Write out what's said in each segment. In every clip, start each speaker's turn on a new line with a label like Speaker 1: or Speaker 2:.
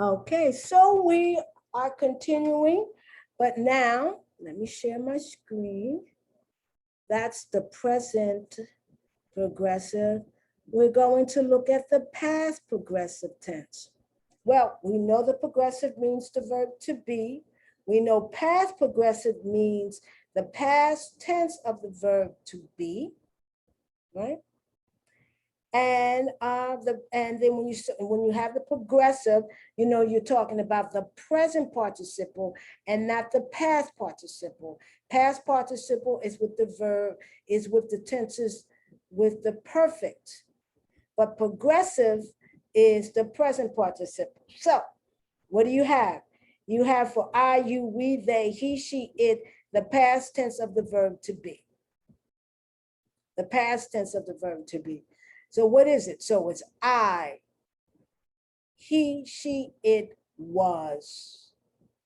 Speaker 1: Okay, so we are continuing, but now let me share my screen. That's the present progressive. We're going to look at the past progressive tense. Well, we know the progressive means the verb to be. We know past progressive means the past tense of the verb to be, right? And then when you have the progressive, you know you're talking about the present participle and not the past participle. Past participle is with the verb, is with the tenses with the perfect, but progressive is the present participle. So what do you have? You have for I, you, we, they, he, she, it, the past tense of the verb to be. The past tense of the verb to be. So what is it? So it's I, he, she, it was,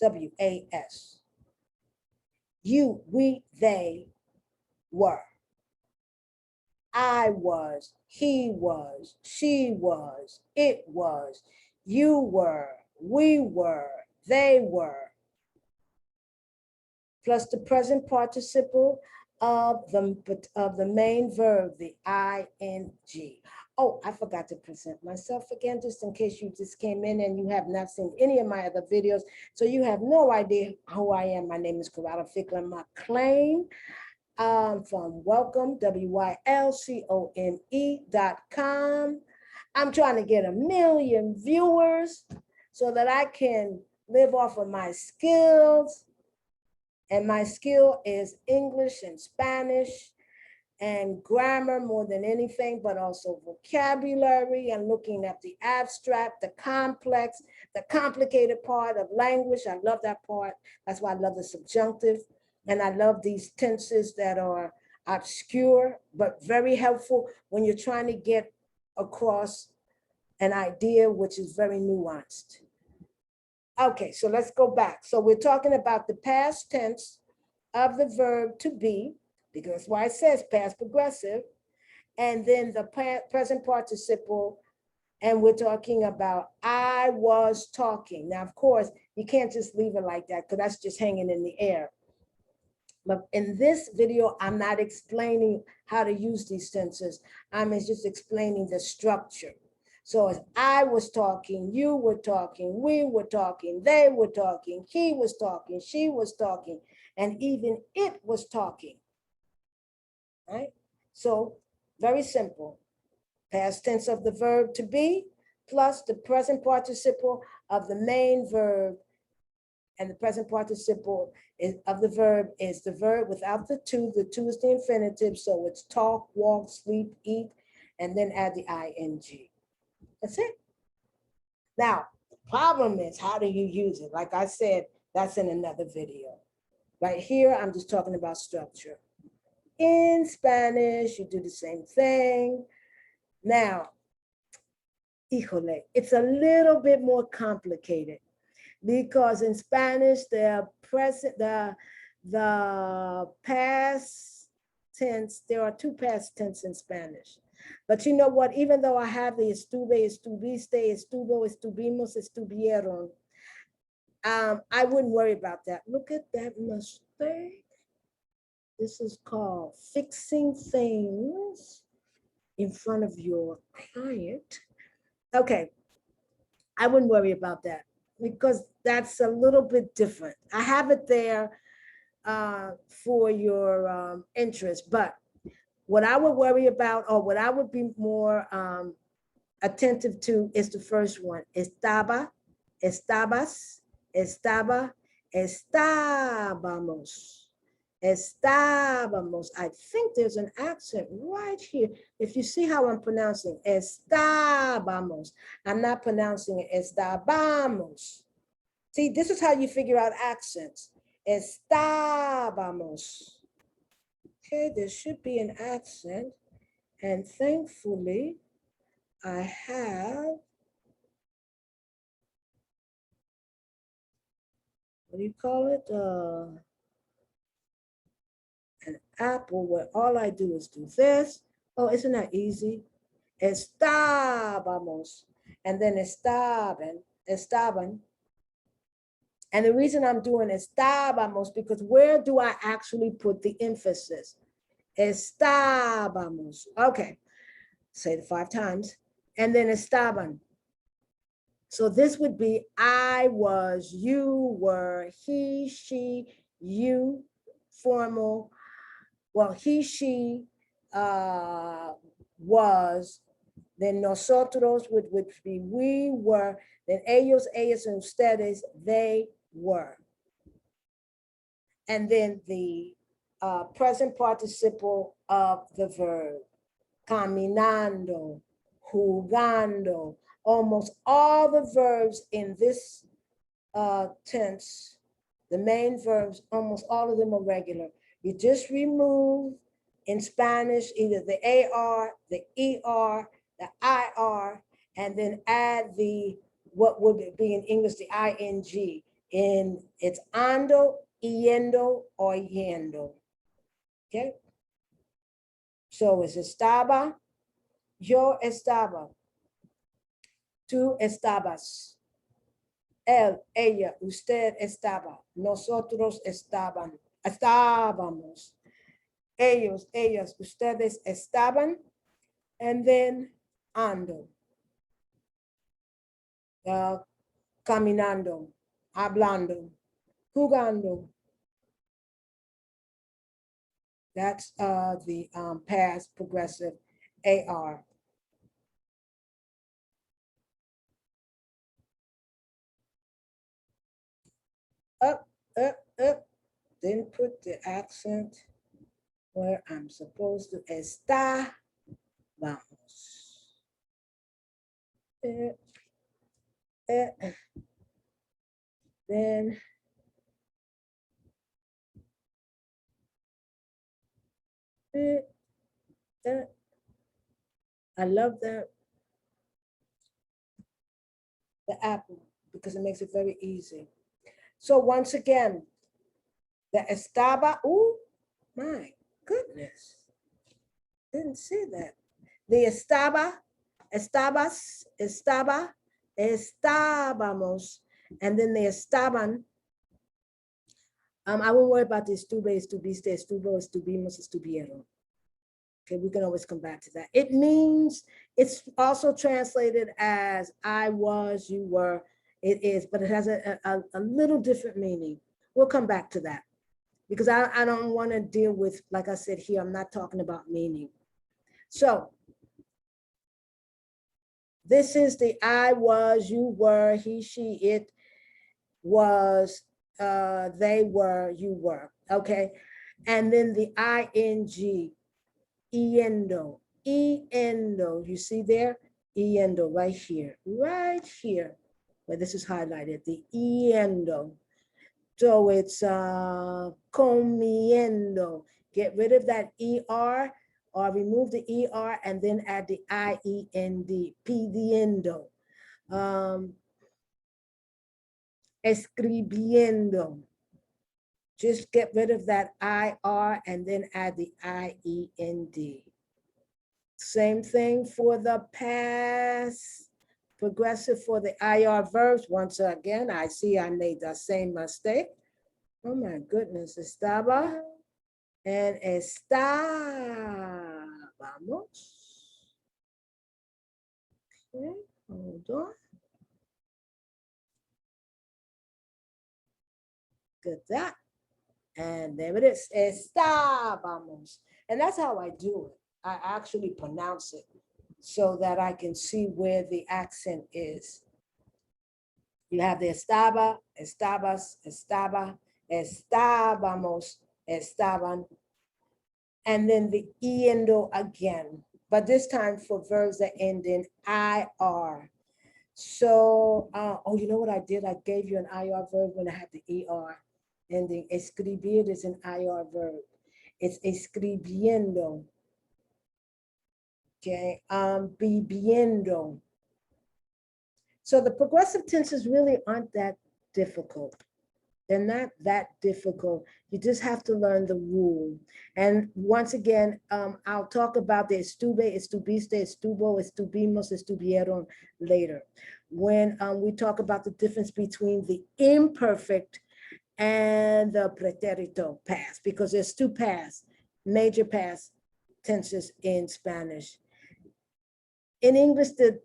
Speaker 1: W-A-S. You, we, they were. I was, he was, she was, it was, you were, we were, they were. Plus the present participle of the main verb, the ing. Oh, I forgot to present myself again, just in case you just came in and you have not seen any of my other videos. So you have no idea who I am. My name is Corrado Fickler McLean. From Welcome, WYLCOME.com. I'm trying to get 1 million viewers so that I can live off of my skills. And my skill is English and Spanish and grammar more than anything, but also vocabulary and looking at the abstract, the complex, the complicated part of language. I love that part. That's why I love the subjunctive. And I love these tenses that are obscure, but very helpful when you're trying to get across an idea which is very nuanced. Okay, so let's go back. So we're talking about the past tense of the verb to be, because that's why it says past progressive, and then the present participle, and we're talking about I was talking. Now, of course, you can't just leave it like that because that's just hanging in the air. But in this video, I'm not explaining how to use these tenses. I'm just explaining the structure. So as I was talking, you were talking, we were talking, they were talking, he was talking, she was talking, and even it was talking, right? So very simple. Past tense of the verb to be plus the present participle of the main verb, and the present participle of the verb is the verb without the to. The to is the infinitive, so it's talk, walk, sleep, eat, and then add the ing. That's it. Now, the problem is, how do you use it? Like I said, that's in another video. Right here, I'm just talking about structure. In Spanish, you do the same thing. Now, híjole, it's a little bit more complicated because in Spanish, the past tense, there are 2 past tense in Spanish. But you know what? Even though I have the estuve, estuviste, estuvo, estuvimos, estuvieron, I wouldn't worry about that. Look at that mistake. This is called fixing things in front of your client. Okay, I wouldn't worry about that because that's a little bit different. I have it there for your interest, but what I would worry about, or what I would be more attentive to, is the first one. Estaba, estabas, estaba, estábamos. Estábamos. I think there's an accent right here. If you see how I'm pronouncing estábamos, I'm not pronouncing it estábamos. See, this is how you figure out accents. Estábamos. Okay, there should be an accent, and thankfully, I have, what do you call it? An apple where all I do is do this. Oh, isn't that easy? Estábamos, and then estaban, estaban. And the reason I'm doing estábamos because where do I actually put the emphasis? Estábamos. Okay, say it 5 times. And then estaban. So this would be I was, you were, he, she, you, formal. Well, he, she was, then nosotros would be we were, then ellos, ellas, and ustedes, they were. And then the present participle of the verb, caminando, jugando. Almost all the verbs in this tense, the main verbs, almost all of them are regular. You just remove in Spanish either the AR, the ER, the IR, and then add the, what would be in English, the ING. In it's ando, yendo, or yendo. Okay? So it's estaba, yo estaba, tú estabas, él, ella, usted estaba, nosotros estábamos, ellos, ellas, ustedes estaban, and then ando, caminando, hablando, jugando. That's the past progressive AR. Up, up, up. Then put the accent where I'm supposed to estar. Vamos. Then I love the apple because it makes it very easy. So once again, the estaba, oh my goodness, didn't see that. The estaba, estabas, estaba, estábamos, and then the estaban. I won't worry about the estuve, estuviste, estuvo, estuvimos, estuvieron. Okay, we can always come back to that. It means, it's also translated as I was, you were, it is, but it has a little different meaning. We'll come back to that because I don't want to deal with, like I said here, I'm not talking about meaning. So this is the I was, you were, he, she, it was, they were, you were, okay? And then the ing, yendo, yendo, you see there? Yendo, right here, where this is highlighted, the yendo. So it's comiendo. Get rid of that ER or remove the ER and then add the IEND, pidiendo. Escribiendo. Just get rid of that IR and then add the IEND. Same thing for the past progressive for the IR verbs. Once again, I see I made the same mistake. Oh my goodness, estaba and estábamos. Okay, hold on. Get that. And there it is, estábamos. And that's how I do it. I actually pronounce it so that I can see where the accent is. You have the estaba, estabas, estaba, estábamos, estaban, and then the yendo again, but this time for verbs that end in IR. So, oh, you know what I did? I gave you an IR verb when I had the ER ending. Escribir is an IR verb. It's escribiendo. Okay, viviendo. So the progressive tenses really aren't that difficult. They're not that difficult. You just have to learn the rule. And once again, I'll talk about the estuve, estuviste, estuvo, estuvimos, estuvieron later. When we talk about the difference between the imperfect and the pretérito past, because there's two past, major past tenses in Spanish. In English, the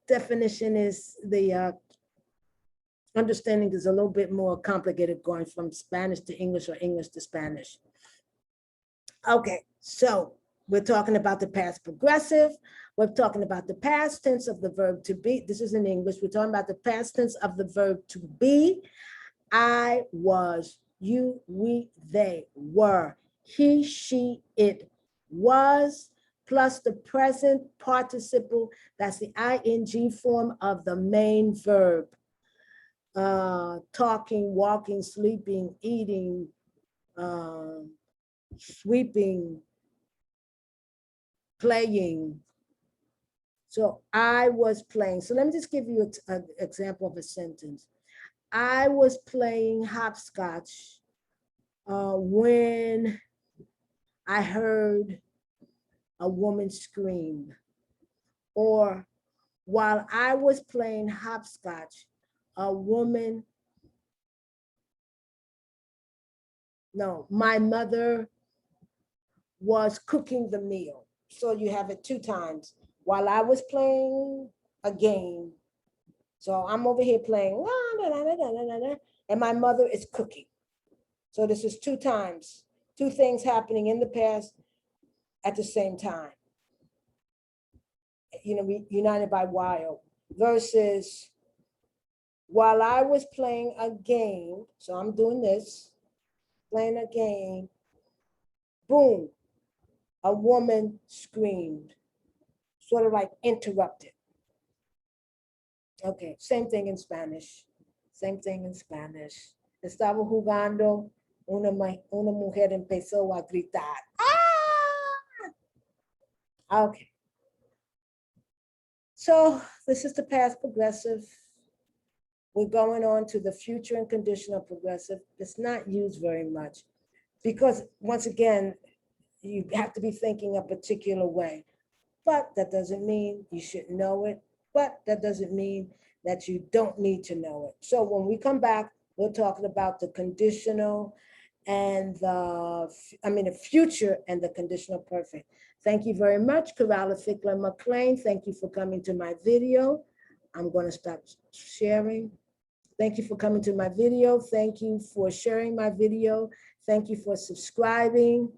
Speaker 1: definition is the understanding is a little bit more complicated going from Spanish to English or English to Spanish. Okay, so we're talking about the past progressive. We're talking about the past tense of the verb to be. This is in English. We're talking about the past tense of the verb to be. I was, you, we, they were, he, she, it was, plus the present participle. That's the ing form of the main verb. Talking, walking, sleeping, eating, sweeping, playing. So I was playing. So let me just give you an example of a sentence. I was playing hopscotch when I heard a woman scream. Or while I was playing hopscotch, my mother was cooking the meal. So you have it two times. While I was playing a game, so I'm over here playing, and my mother is cooking. So this is two times, two things happening in the past at the same time. You know, united by while, versus while I was playing a game, so I'm doing this, playing a game, boom, a woman screamed, sort of like interrupted. Okay, same thing in Spanish. Same thing in Spanish. Estaba jugando, una mujer empezó a gritar. Ah! Okay. So this is the past progressive. We're going on to the future and conditional progressive. It's not used very much because once again, you have to be thinking a particular way, but that doesn't mean you should know it, but that doesn't mean that you don't need to know it. So when we come back, we're talking about the conditional and the future and the conditional perfect. Thank you very much, Kerala Fickler McLean. Thank you for coming to my video. I'm going to stop sharing. Thank you for coming to my video. Thank you for sharing my video. Thank you for subscribing.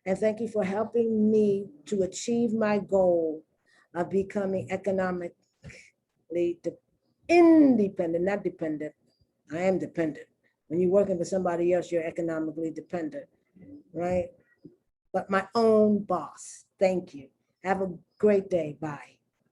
Speaker 1: And thank you for helping me to achieve my goal of becoming economically independent, not dependent. I am dependent. When you're working for somebody else, you're economically dependent, right? But my own boss. Thank you. Have a great day. Bye.